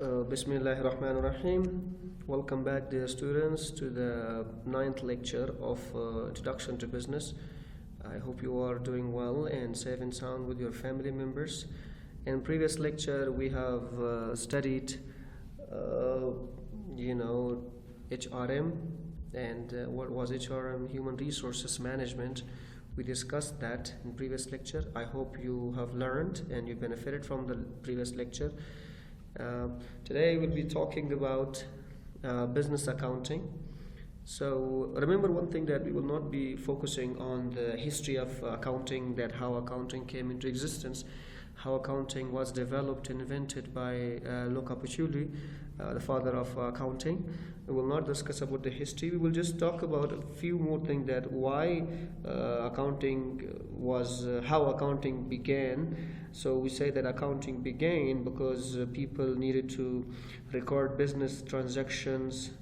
Bismillahir Rahmanir Rahim. Welcome back, dear students, to the ninth lecture of Introduction to Business. I hope you are doing well and safe and sound with your family members. In previous lecture, we have studied, HRM and what was HRM, Human Resources Management. We discussed that in previous lecture. I hope you have learned and you benefited from the previous lecture. Today we'll be talking about business accounting. So remember one thing, that we will not be focusing on the history of accounting, that how accounting came into existence, how accounting was developed and invented by Luca Paciuli, the father of accounting. We will not discuss about the history. We will just talk about a few more things, that why accounting was, how accounting began. So we say that accounting began because people needed to record business transactions,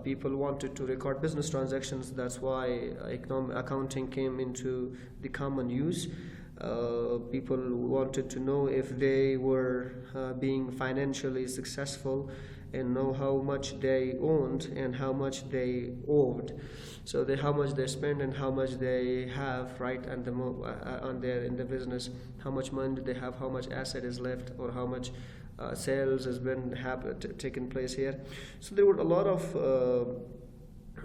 people wanted to record business transactions. That's why accounting came into the common use. People wanted to know if they were being financially successful and know how much they owned and how much they owed. So how much they spend and how much they have, right, and in the business, how much money do they have, how much asset is left, or how much sales has been taken place here. So there were a lot of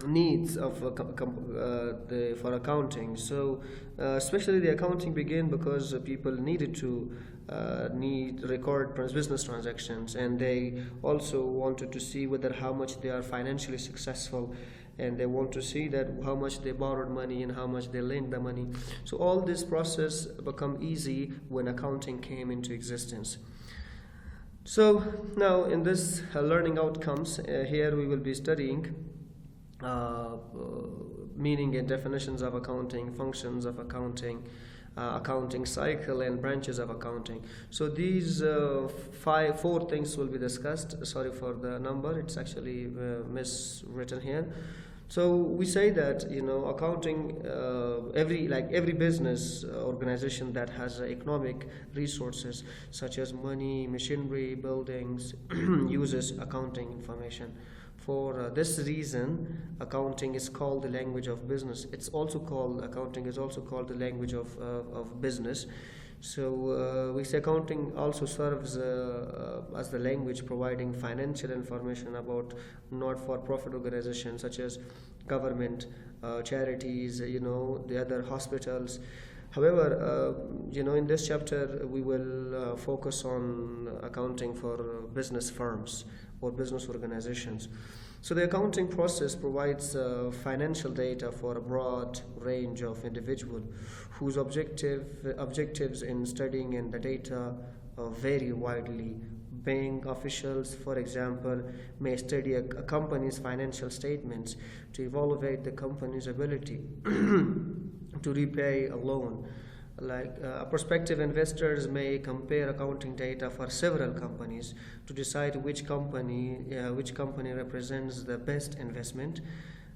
needs of for accounting. So especially the accounting began because people needed to record business transactions, and they also wanted to see whether how much they are financially successful, and they want to see that how much they borrowed money and how much they lent the money. So all this process become easy when accounting came into existence. So now in this learning outcomes, here we will be studying meaning and definitions of accounting, functions of accounting, accounting cycle, and branches of accounting. So these four things will be discussed. Sorry for the number, it's actually miswritten here. So we say that accounting, every business organization that has economic resources such as money, machinery, buildings uses accounting information. For this reason, accounting is called the language of business. Accounting is also called the language of business. So we say accounting also serves as the language providing financial information about not-for-profit organizations such as government, charities, the other hospitals. However, in this chapter we will focus on accounting for business firms or business organizations. So the accounting process provides financial data for a broad range of individuals whose objectives in studying and the data vary widely. Bank officials, for example, may study a company's financial statements to evaluate the company's ability to repay a loan. Prospective investors may compare accounting data for several companies to decide which company represents the best investment.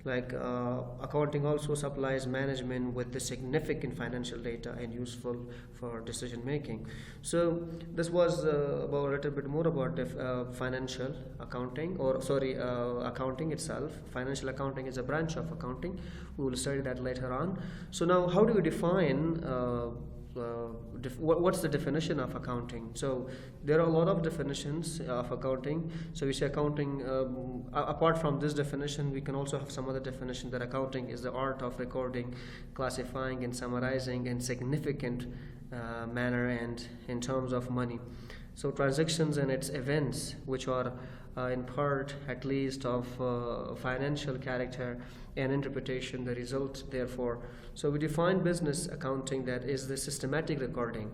Accounting also supplies management with the significant financial data and useful for decision making. So this was about a little bit more about financial accounting, accounting itself. Financial accounting is a branch of accounting. We will study that later on. So now, how do we define what's the definition of accounting? So there are a lot of definitions of accounting. So we say accounting, apart from this definition, we can also have some other definition, that accounting is the art of recording, classifying, and summarizing in significant manner and in terms of money. So transactions and its events, which are in part at least of financial character and interpretation, the result therefore. So we define business accounting, that is the systematic recording,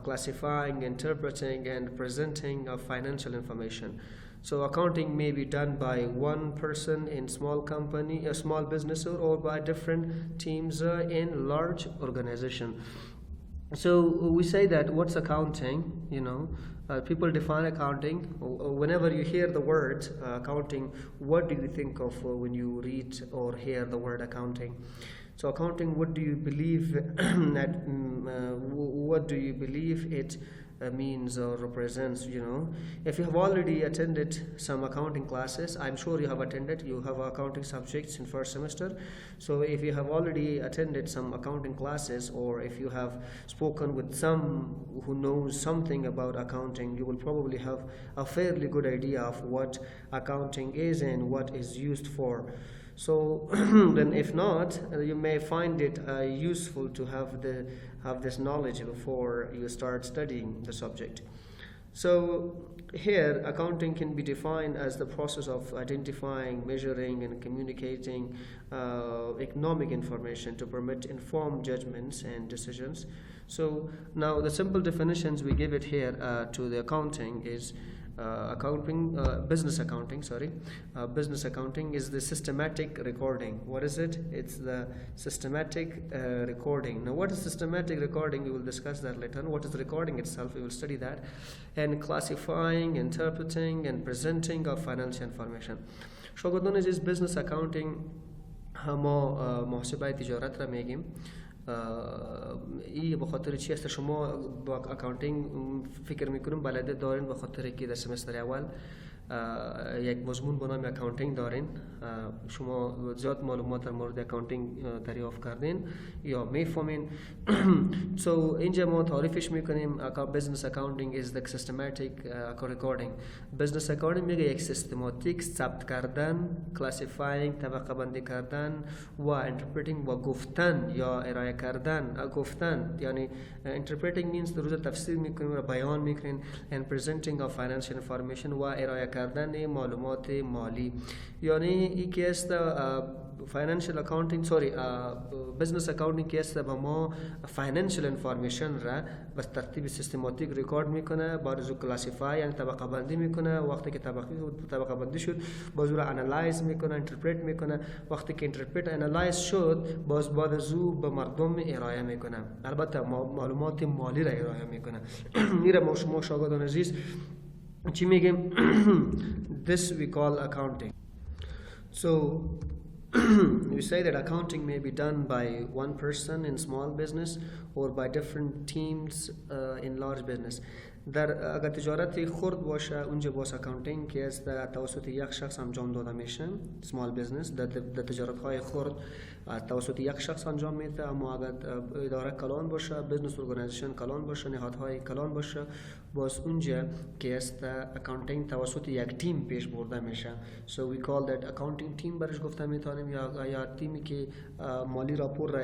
classifying, interpreting, and presenting of financial information. So accounting may be done by one person in small company, a small business, or by different teams in large organization. So we say that what's accounting, people define accounting. Whenever you hear the word accounting, what do you think of when you read or hear the word accounting? So accounting, what do you believe that what do you believe it means or represents. If you have already attended some accounting classes, I'm sure you have attended, you have accounting subjects in first semester. So if you have already attended some accounting classes, or if you have spoken with some who knows something about accounting, you will probably have a fairly good idea of what accounting is and what is used for. So then if not, you may find it useful to have this knowledge before you start studying the subject. So here, accounting can be defined as the process of identifying, measuring, and communicating economic information to permit informed judgments and decisions. So now the simple definitions we give it here to the accounting is business accounting, business accounting is the systematic recording. What is it? It's the systematic recording. Now, what is systematic recording? We will discuss that later on. What is the recording itself? We will study that. And classifying, interpreting, and presenting of financial information. شغلنا is business accounting. ما محاسبه تجارت را میگیم. ای به خاطر چی است شما با اکاونتینگ فکر میکنیم بلده دارین به خاطر که در سمستر اول یک مضمون به نام اکاونتینگ دارین شما زیاد معلومات در مورد اکاونتینگ دریافت کردین یا میفهمین so اینجا ما تعریفش میکنیم business accounting is the systematic recording. business accounting میگه یک سیستماتیک ثبت کردن، classifying طبقه بندی کردن و interpreting و گفتن یا ارائه کردن. گفتن یعنی interpreting means در روز تفسیر میکنیم و بیان میکنیم and presenting of financial information و ارائه کردن معلومات مالی. یعنی این که است financial accounting business accounting که است با ما financial information را به ترتیب سیستماتیک ریکورد میکنه، بعد کلاسیفای یعنی طبقه بندی میکنه. وقتی که طبقه بندی شد باز را انالایز میکنه، اینترپرت میکنه. وقتی که اینترپرت انالایز شد باز بعد از او به مردم ارائه میکنه، البته معلومات مالی را ارائه میکنه. میره ما شاگردان عزیز چی میگیم؟ This we call accounting. So we say that accounting may be done by one person in small business or by different teams in large business. در اگر تجارت خرد باشه اونجا باز اکاونتینگ که از توسط یک شخص انجام داده میشه. small business در تجارت های خرد توسط یک شخص انجام میده، اما اگر اداره کلان باشه، بزنس ارگانایزیشن کلان باشه، نهادهای کلان باشه، باز اونجا که است اکاونتینگ توسط یک تیم پیش برده میشه. So we call that accounting team برش گفته میتونیم یا تیمی که مالی راپور را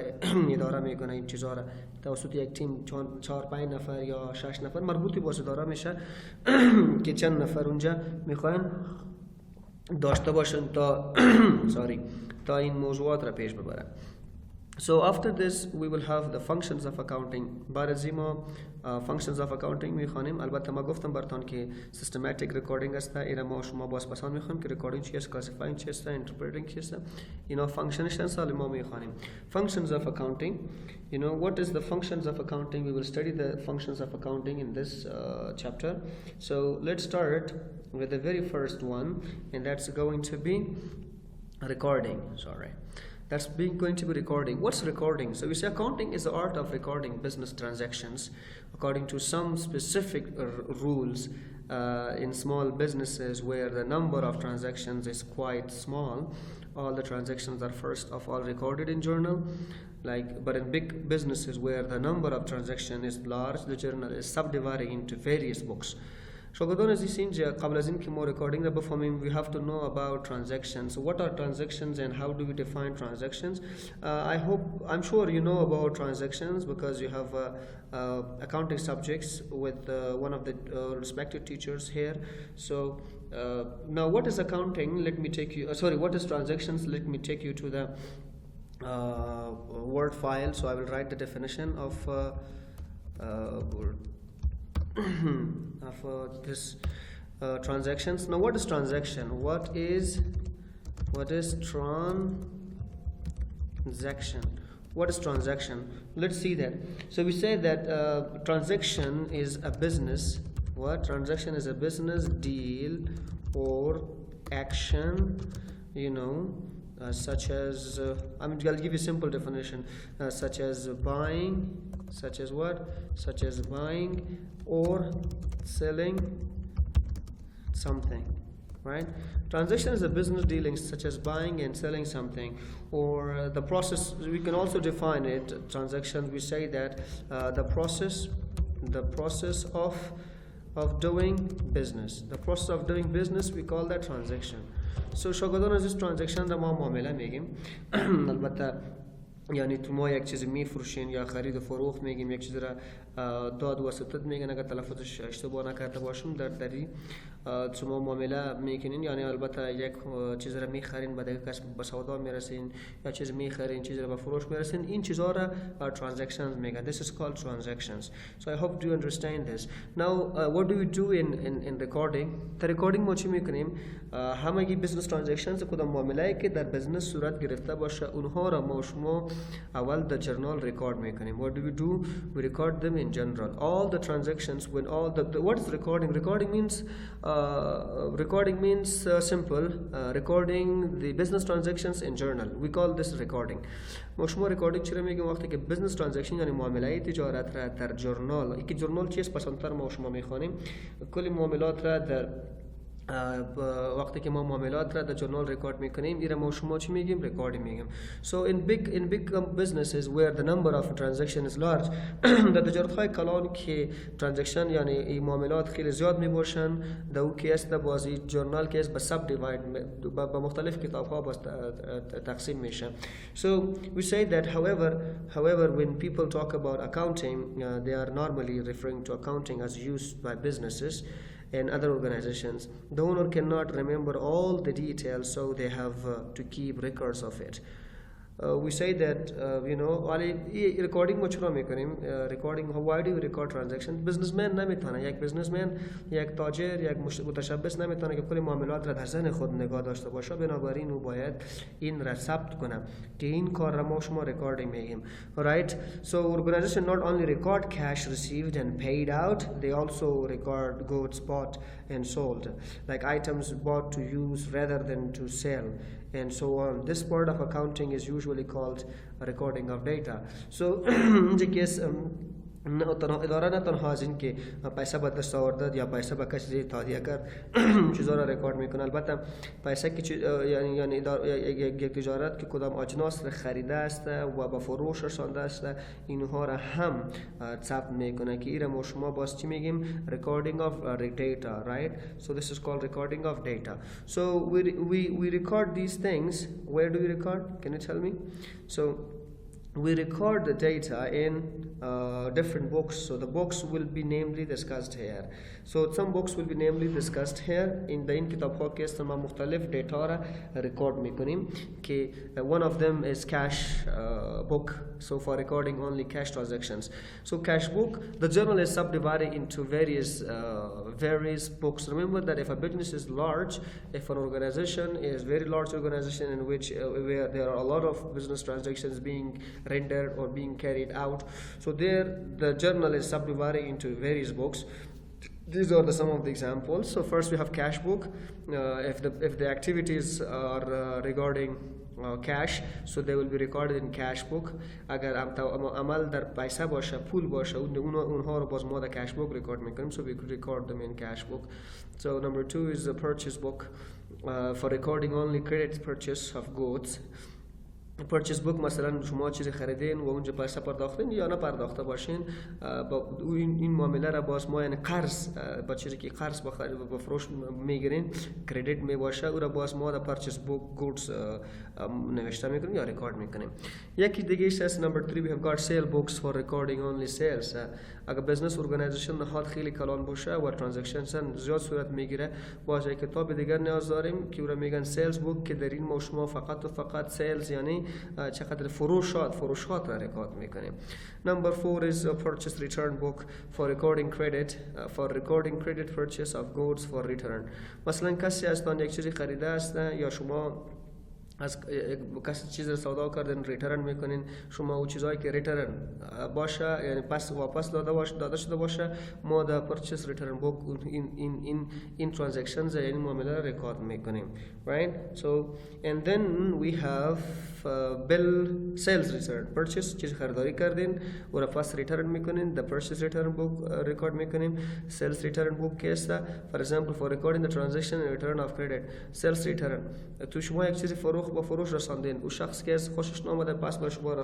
اداره میکنه این چیزا را توسط یک تیم 4-5 نفر یا 6 نفر مربوطی باشه اداره میشه که چند نفر اونجا میخواین داشته باشن تا این موضوعات را پیش ببرن. So after this we will have the functions of accounting. بعد از ما functions of accounting میخوانیم. البته ما گفتم براتون که systematic recording است. اینا ما شما باز پسان میخوانیم که recording چی است، classifying چی است، interpreting چی است. اینا functions هستن ما میخوانیم. Functions of accounting. What is the functions of accounting? We will study the functions of accounting in this chapter. So let's start with the very first one, and that's going to be recording. That's going to be recording. What's recording? So we say accounting is the art of recording business transactions according to some specific rules in small businesses where the number of transactions is quite small. All the transactions are first of all recorded in journal. But in big businesses where the number of transactions is large, the journal is subdivided into various books. شاگردان عزیز اینجا قبل از اینکه ما recording را بفهمیم we have to know about transactions. So what are transactions and how do we define transactions? I'm sure you know about transactions because you have accounting subjects with one of the respected teachers here. So now what is accounting? What is transactions? Let me take you to the Word file. So I will write the definition of this transactions. Now what is transaction? What is transaction? What is transaction? Let's see that. So we say that transaction is a business. Transaction is a business deal or action, such as I'll give you a simple definition, such as buying such as what? Such as buying or selling something, right? Transaction is a business dealings such as buying and selling something, or the process. We can also define it. Transaction. We say that the process of doing business. The process of doing business we call that transaction. So شاگردان عزیز transaction را ما معامله میگیم. البته یعنی تو ما یک چیزی میفروشین یا خرید و فروخت میگیم، یک چیزی را داد و ستد میگن اگر تلفظش اشتباه نکرده باشم. در شما معامله میکنین، یعنی البته یک چیز را میخرین بعد یک کس به سودا میرسین، یا چیز میخرین چیز را به فروش میرسین، این چیزها را transactions میگن. This is called transactions. So I hope you understand this. Now what do we do in recording? در recording ما چی میکنیم؟ همگی business transactions کدام معامله که در business صورت گرفته باشه اونها را ما شما اول در journal record میکنیم. What do we do? We record them in general. All the transactions when all the what is recording? Recording means simple. Recording the business transactions in journal. We call this recording. ما شما recording چرا میگیم؟ وقتی که business transaction یعنی معامله تجارت را در جورنال، یکی جورنال چیست پسندتر ما شما میخوانیم، کل معاملات را در وقتی که ما معاملات را در جورنال ریکارد میکنیم ایره ما شما چی میگیم؟ ریکاردینگ میگیم. So in big businesses where the number of transaction is large در تجارت های کلان که ترانزکشن یعنی این معاملات خیلی زیاد میباشن، در او که است بازی جورنال که است به سب دیواید به مختلف کتاب ها تقسیم میشه. So we say that however when people talk about accounting they are normally referring to accounting as used by businesses and other organizations. The owner cannot remember all the details, so they have to keep records of it. We say that recording ما چرا میکنیم؟ recording why do we record transactions? businessman نمیتونه، یک businessman یک تاجر یک متشبث نمیتونه که کل معاملات را در ذهن خود نگاه داشته باشه، بنابراین او باید این را ثبت کنه که این کار را ما شما recording میگیم. Right? So organization not only record cash received and paid out, they also record goods bought and sold, like items bought to use rather than to sell, and so on. This part of accounting is usually called a recording of data. So in the case اداره نه تنها از این که پیسه به دست آورد یا پیسه به کسی تهیه کرد چیزا را رکورد میکنه، البته پیسه که یعنی یک تجارت که کدام اجناس را خریده است و به فروش رسانده است اینها را هم ثبت میکنه که ایره ما شما باز چی میگیم؟ recording of data, right? So this is called recording of data. So we record these things. Where do we record? Can you tell me? So we record the data in different books. So the books will be namely discussed here. So some books will be namely discussed here. In the kitab ها که است ما مختلف دیتا را record میکنیم که one of them is cash book. So for recording only cash transactions. So cash book, the journal is subdivided into various books. Remember that if a business is large, if an organization is very large organization in which where there are a lot of business transactions being rendered or being carried out, so there the journal is subdivided into various books. These are some of the examples. So first we have cash book. If the activities are regarding cash, so they will be recorded in cash book. اگر عمل در پیسه باشه، پول باشه، اونها رو باز ما در cash book record میکنیم. So we could record them in cash book. So number 2 is the purchase book for recording only credit purchase of goods. پرچیز بوک مثلا شما چیزی خریدین و اونجا پیسه پرداختین یا نه پرداخته باشین، با این معامله را باز ما یعنی قرض با چیزی که قرض با فروش میگیرین کردیت می باشه او را باز ما در پرچیز بوک گودز نوشته میکنیم یا ریکارد میکنیم. یکی دیگه است نمبر 3 we have got sale books for recording only sales. اگر بزنس ارگانایزیشن نهاد خیلی کلان باشه و ترانزکشنز زیاد صورت میگیره باز یک کتاب دیگر نیاز داریم که او را میگن سیلز بوک که در این ما شما فقط و فقط سیلز یعنی چقدر فروشات را ریکارد میکنیم. Number 4 is a purchase return book for recording credit purchase of goods for return. مثلا کسی از تان یک چیزی خریده است یا شما از کسی چیز رو سودا کردن ریترن میکنین، شما او چیزایی که ریترن باشه یعنی پس واپس داده شده باشه، ما در پرچیس ریترن بوک این ترانزکشنز یعنی معامله رو ریکورد میکنیم. right? So and then we have bill sales return. purchase چیز خریداری کردین و را پس ریترن میکنین، the purchase return book ریکورد میکنیم. sales return book که است for example for recording the transaction and return of credit. sales return تو شما یک چیزی با فروش رساندین، او شخص که از خوشش نامده پس به شما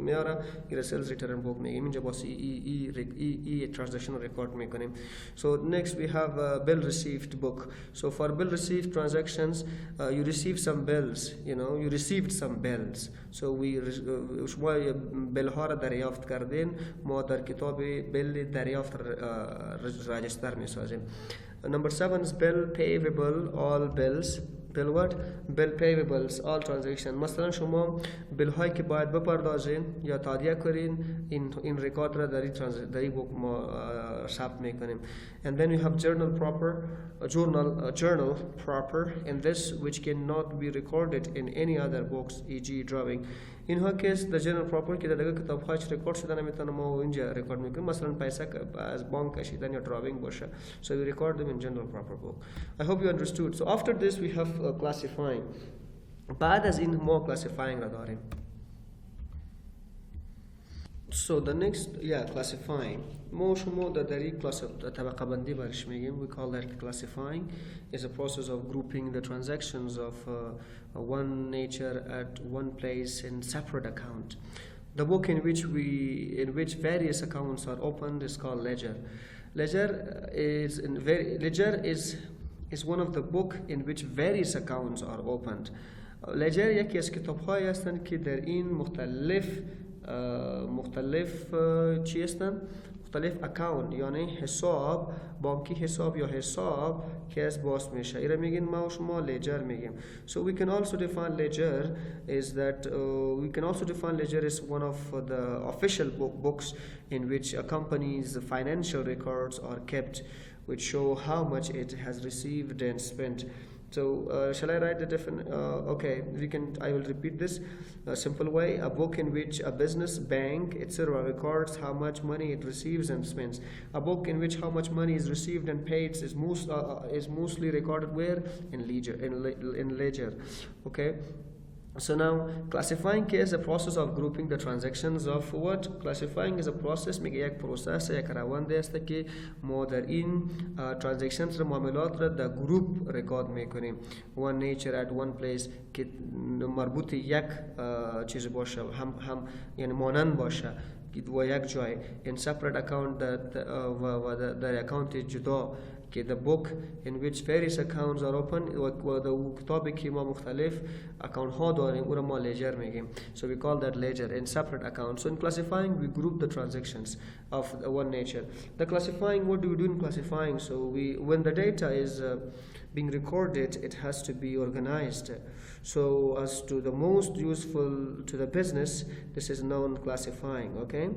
میاره، این سیلز ریترن بوک میگیم، اینجا باسی ای ترانزکشن ریکورد میکنیم. So next we have bill received book. So for bill received transactions you receive some bills, you received some bills. So شما بیل ها را دریافت کردین، ما در کتاب بیل دریافت راجستر میسازیم. Number 7 is bill payable all bills. bill what? bill payables all transaction. مثلا شما بیل هایی که باید بپردازین یا تادیه کنین، این ریکورد را در این بوک ما ثبت میکنیم. And then you have journal proper in this which cannot be recorded in any other books, e.g. drawing. اینها که در جنرال پراپر که در کتاب هاش ریکورد شده نمیتونه ما اینجا ریکورد میکنیم، مثلا پیسه از بانک کشیدن یا دراوینگ باشه. So we record them in general proper book. I hope you understood. So after this we have classifying. بعد از این ما classifying را داریم. So the next, classifying. ما شما در این طبقه بندی برش میگیم. We call that classifying. Is a process of grouping the transactions of one nature at one place in separate account. The book in which various accounts are opened is called ledger. Ledger is one of the book in which various accounts are opened. Ledger یکی از کتاب‌هایی هستند که در این مختلف چی هستند؟ مختلف اکاونت یعنی حساب بانکی حساب یا حساب که از باز میشه، ایره میگین ما و شما لیجر میگیم. So we can also define ledger as one of the official books in which a company's financial records are kept, which show how much it has received and spent. So shall I write the definition? Okay, I will repeat this a simple way. A book in which a business, bank, etc. records how much money it receives and spends. A book in which how much money is received and paid is mostly recorded where? In ledger. Okay. So now classifying is a process of grouping the transactions of what? Classifying is a process میگه یک پروسس یک روند است که ما در این transactions رو معاملات رو در گروپ ریکورد میکنیم. one nature at one place که مربوط یک چیز باشه، هم یعنی مانند باشه و یک جای. in separate account و در اکانت جدا که the book in which various accounts are open و در کتابی که ما مختلف اکانت ها داریم او را ما لیجر میگیم. So we call that ledger in separate accounts. So in classifying we group the transactions of one nature. The classifying, what do we do in classifying? So when the data is being recorded, it has to be organized so as to the most useful to the business. This is known classifying. Okay.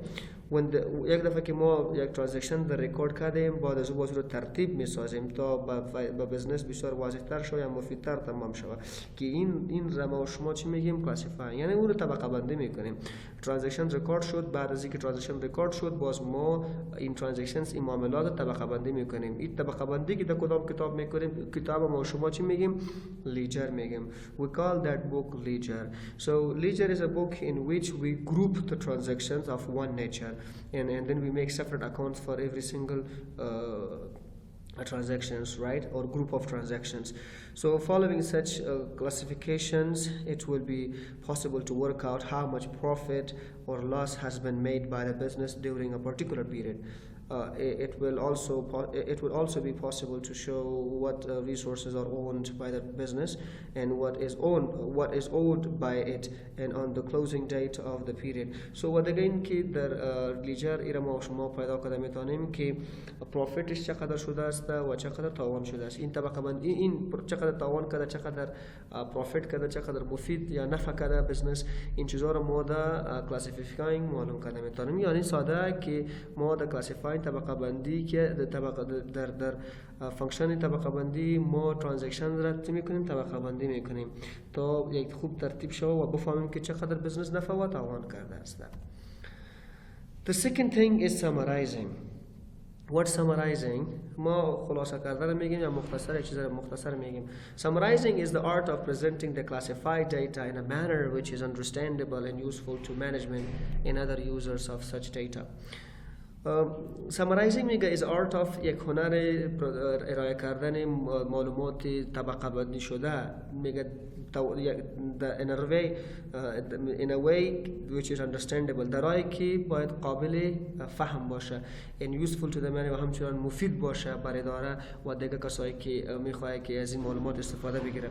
یک دفعه که ما یک ترانزکشن در ریکورد کردیم، بعد از او رو ترتیب میسازیم تا با بزنس بسیار واضح‌تر شود یا مفیدتر تمام شود که این ما و شما چی میگیم؟ کلاسیفاینگ، یعنی اون رو طبقه بندی میکنیم. ترانزکشن ریکورد شد، بعد از اینکه ترانزکشن ریکورد شد باز ما این ترانزکشنز این معاملات طبقه بندی میکنیم. این طبقه بندی که در کدام کتاب میکنیم؟ کتاب ما و شما چی میگیم؟ لیجر میگیم. We call that book ledger. So ledger is a book in which we group the transactions of one nature. And then we make separate accounts for every single transactions, right, or group of transactions. So following such classifications, it will be possible to work out how much profit or loss has been made by the business during a particular period. It will also be possible to show what resources are owned by the business and what is owed by it and on the closing date of the period. So what again که در لیجر ایره ما شما پیدا کرده میتونیم که پروفیتش چقدر شده است و چقدر تاوان شده است. این طبقه بندی این چقدر تاوان کرده، چقدر پروفیت کرده، چقدر مفید یا نفع کرده بزنس، این چیزا رو ما در کلاسیفاینگ معلوم کرده میتونیم. یعنی ساده که ما در کلاسیفاینگ طبقه بندی که در فانکشن طبقه بندی ما ترانزکشن را میکنیم، طبقه بندی میکنیم تا یک خوب ترتیب شود و بفهمیم که چقدر بزنس نفع و تاوان کرده است. The second thing is summarizing. What summarizing؟ ما خلاصه کردن میگیم یا مختصر چیز را مختصر میگیم. Summarizing is the art of presenting the classified data in a manner which is understandable and useful to management and other users of such data. Summarizing میگه is art of یک هنر ارائه کردن معلومات طبقه بندی شده، میگه in a way which is understandable، در رایی که باید قابل فهم باشه and useful to the many و همچنان مفید باشه برای اداره و دیگه کسایی که میخواه که از این معلومات استفاده بگیره.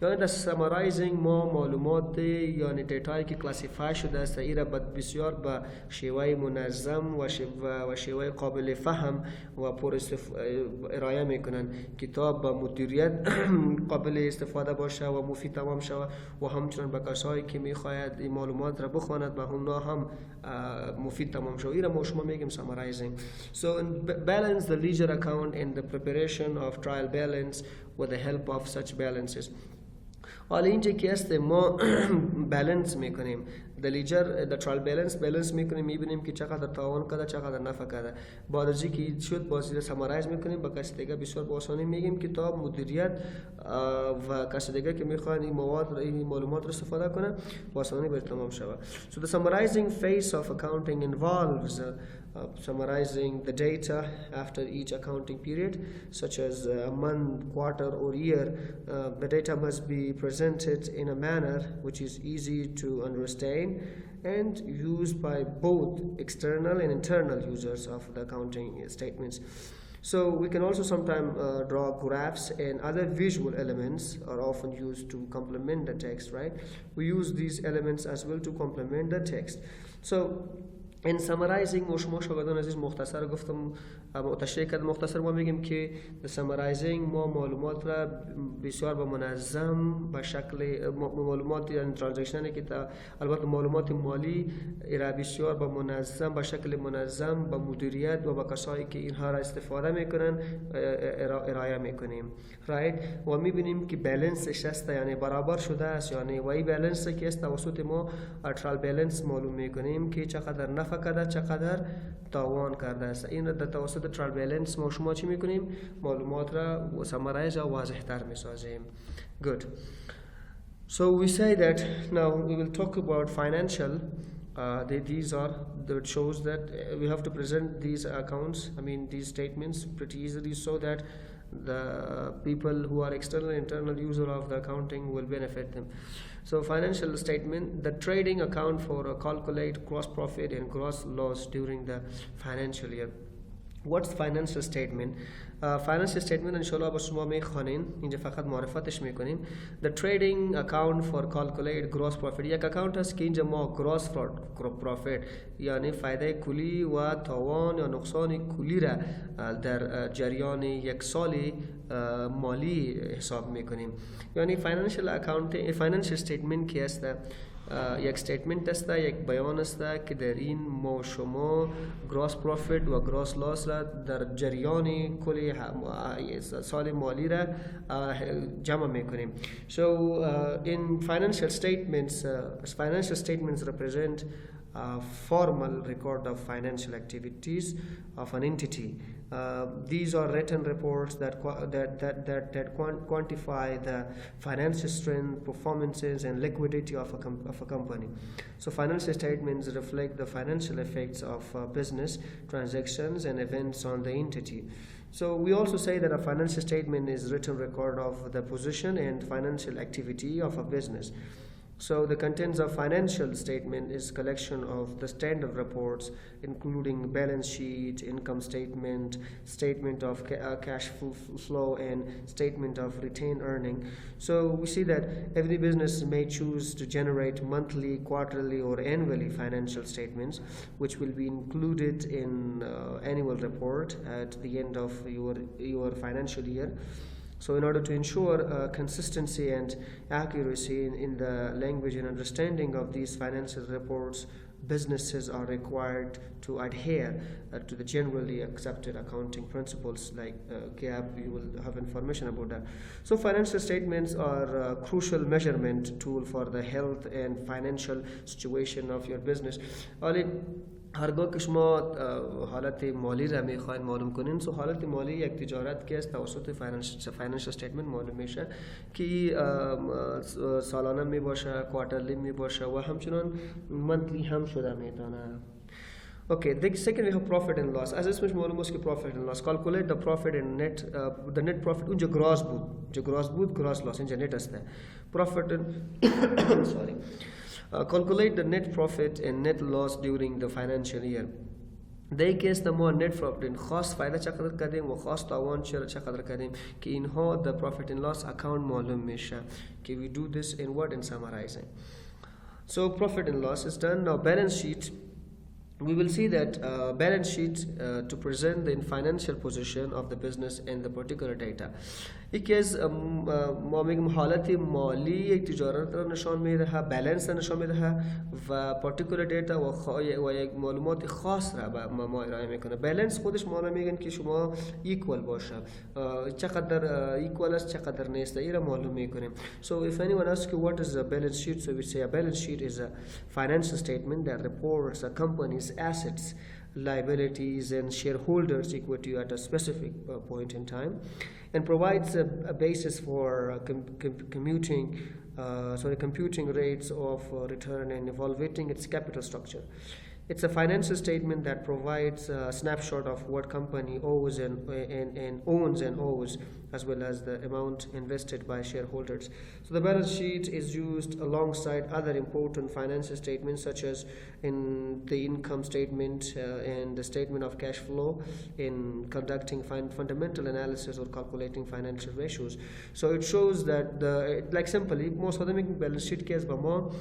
یعنی در سامرایزینگ ما معلومات یعنی دیتایی که کلاسیفای شده است ایره بسیار به شیوه منظم و شیوه قابل فهم و پر ارائه میکنن که تا به مدیریت قابل استفاده باشه و مفید تمام شود و همچنان به کسایی که میخواهد این معلومات را بخواند به اونا هم مفید تمام شود. ایره ما شما میگیم سامرایزینگ. So balance the ledger account and the preparation of trial balance with the help of such balances. حالا اینجا که است ما بالانس میکنیم the ledger the trial balance میکنیم، میبینیم که چقدر تاوان کرده چقدر نفع کرده. بعد از اینکه شد بازی سامرایز میکنیم با کسی دیگه بسیار با آسانی میگیم که تا مدیریت و کسی دیگه که میخوان این مواد این معلومات رو استفاده کنه با آسانی به تمام شود. So the summarizing phase of accounting involves summarizing the data after each accounting period, such as a month, quarter or year. The data must be presented in a manner which is easy to understand and used by both external and internal users of the accounting statements. So we can also sometimes draw graphs and other visual elements are often used to complement the text, right? We use these elements as well to complement the text. So in summarizing شما شاگردان عزیز مختصر گفتم تشریح کردم مختصر ما میگیم که the summarizing ما معلومات را بسیار به منظم به شکل معلومات یعنی ترانزکشنی که البته معلومات مالی را بسیار به منظم به شکل منظم به مدیریت و به کسایی که اینها را استفاده میکنن ارائه میکنیم right و میبینیم که بالانسش است یعنی برابر شده است یعنی و این بالانس که است توسط ما ترال بالانس معلوم میکنیم که چقدر نفع کرده چقدر تاوان کرده است. این در توسط ترال بالانس ما شما چی میکنیم معلومات را سامرایز و واضح تر میسازیم. Good. So we say that now we will talk about financial. These are that shows that we have to present these accounts, I mean these statements pretty easily so that the people who are external and internal user of the accounting will benefit them. So financial statement, the trading account for calculate gross profit and gross loss during the financial year. What's financial statement? Financial statement انشالله با شما میخوانین اینجا فقط معرفتش میکنیم. The trading account for calculate gross profit یک اکاونت است که اینجا ما gross profit یعنی فایده کلی و تاوان یا نقصان کلی را در جریان یک سال مالی حساب میکنیم. یعنی financial statement که است یک استیتمنت است یک بیان است که در این ما شما گراس پروفیت و گراس لاس را در جریان کل سال مالی را جمع میکنیم. So in financial statements represent a formal record of financial activities of an entity. These are written reports that quantify the financial strength, performances, and liquidity of a company. So financial statements reflect the financial effects of business transactions and events on the entity. So we also say that a financial statement is written record of the position and financial activity of a business. So the contents of financial statement is collection of the standard reports including balance sheet, income statement, statement of cash flow and statement of retained earning. So we see that every business may choose to generate monthly, quarterly or annually financial statements which will be included in annual report at the end of your financial year. So in order to ensure consistency and accuracy in the language and understanding of these financial reports, businesses are required to adhere to the generally accepted accounting principles like GAAP. You will have information about that. So financial statements are a crucial measurement tool for the health and financial situation of your business. Only هرگاه که شما حالت مالی را میخواین معلوم کنین، سو حالت مالی یک تجارت که از توسط فاینانشال استیتمنت معلوم میشه که سالانه می باشه، کوارترلی می باشه و همچنان منتلی هم شده میتونه. Okay, second we have profit and loss. As اسمش معلوم است که profit and loss. Calculate the profit and net, the net profit. اونجا gross بود gross loss اینجا net است. Profit and sorry. Calculate the net profit and net loss during the financial year. در کیس ما net profit خاص فایده چقدر کردیم و خاص تاوان چقدر کردیم که اینها the profit and loss account معلوم میشه که we do this in what? In summarizing. So profit and loss is done. Now balance sheet. We will see that balance sheet to present the financial position of the business and the particular data. یکی از ما میگیم حالت مالی یک تجارت را نشان میده، بالانس را نشان میده و پارتیکولر دیتا و یک معلومات خاص را ما ارائه میکنه. بالانس خودش معلوم میگن که شما ایکوال باشه، چقدر ایکوال است چقدر نیست، این را معلوم میکنیم. So if anyone asks you what is a balance sheet, so we say a balance sheet is a financial statement that reports a company's assets, liabilities and shareholders equity at a specific point in time, and provides a basis for computing rates of return and evaluating its capital structure. It's a financial statement that provides a snapshot of what company owes and owes, as well as the amount invested by shareholders. So the balance sheet is used alongside other important financial statements such as in the income statement and the statement of cash flow in conducting fundamental analysis or calculating financial ratios. So it shows that like simply most of them balance sheet case bama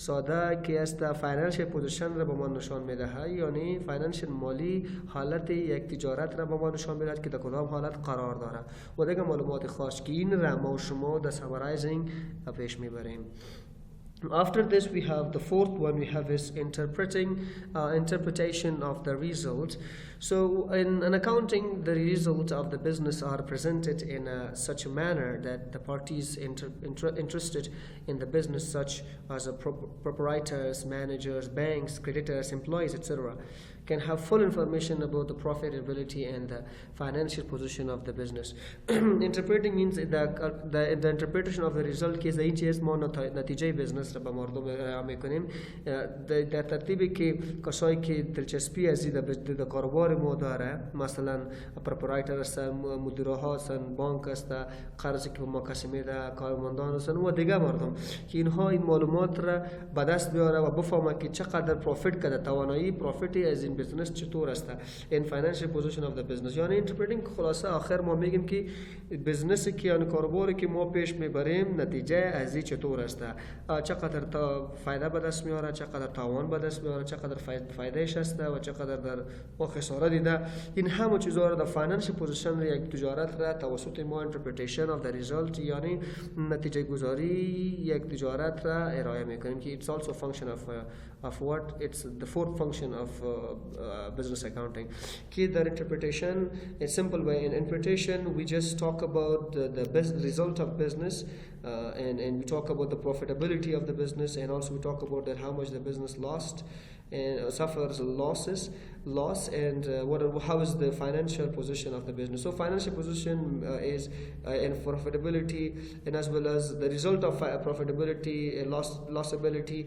sada case the financial position را به ما نشان میده، یعنی فاینانشل مالی حالت یک تجارت را به ما نشان میده که در کدام حالت قرار داره و دیگه معلومات خاص که این را ما و شما در سامرایزینگ پیش میبریم. After this we have the fourth one we have is interpretation of the results. So in an accounting, the results of the business are presented in such a manner that the parties interested in the business, such as proprietors, managers, banks, creditors, employees, etc., can have full information about the profitability and the financial position of the business. Interpreting means the interpretation of the result case the EGS ما نتیجه business را به مردم ارائه میکنیم در ترتیبی که کسایی که دلچسپی از در کاروبار ما داره، مثلا پروپرایتر هستن، مدیرها هستن، بانک هست، قرضی که ما کسی میده، کارمندان هستن و دیگه مردم که اینها این معلومات را به دست بیاره و بفهمه که چقدر پروفیت کرده، توانایی پروفیتی از این بزنس چطور است in financial position of the business. یعنی اینترپریتینگ خلاصه آخر ما میگیم که بزنسی که یعنی کاروباری که ما پیش میبریم نتیجه از این چطور است، چقدر فایده به دست میاره، چقدر تاوان به دست میاره، چقدر فایدهش است و چقدر در خساره دیده. این همه چیزا رو در فاینانشل پوزیشن یک تجارت را توسط ما interpretation of the result یعنی نتیجه گذاری یک تجارت را ارائه میکنیم که it's also a function of what it's the fourth function of business accounting. Key the interpretation, a simple way in interpretation we just talk about the best result of business and we talk about the profitability of the business, and also we talk about that how much the business lost and suffers loss and how is the financial position of the business. So financial position is in profitability and as well as the result of profitability, lossability,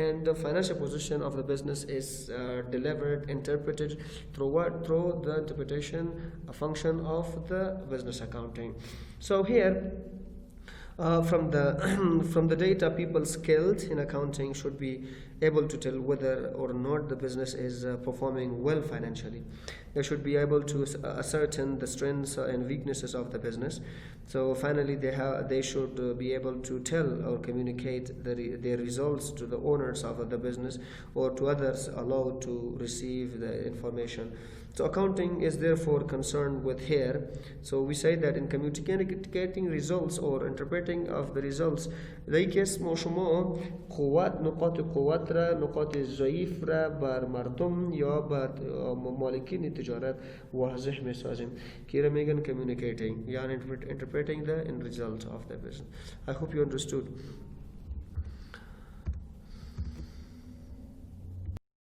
and the financial position of the business is delivered, interpreted through what? Through the interpretation, a function of the business accounting. So here from the data, people skilled in accounting should be able to tell whether or not the business is performing well financially. they should be able to ascertain the strengths and weaknesses of the business. So finally, they should be able to tell or communicate their results to the owners of the business or to others allowed to receive the information. So accounting is therefore concerned with here. So we say that in communicating results or interpreting of the results، لایک اسم شما قوت، نقاط قوت را، نقاط ضعیف را بر مردم یا بر مالکین تجارت واضح میسازیم که را میگن communicating، یعنی interpreting the end result of the business. I hope you understood.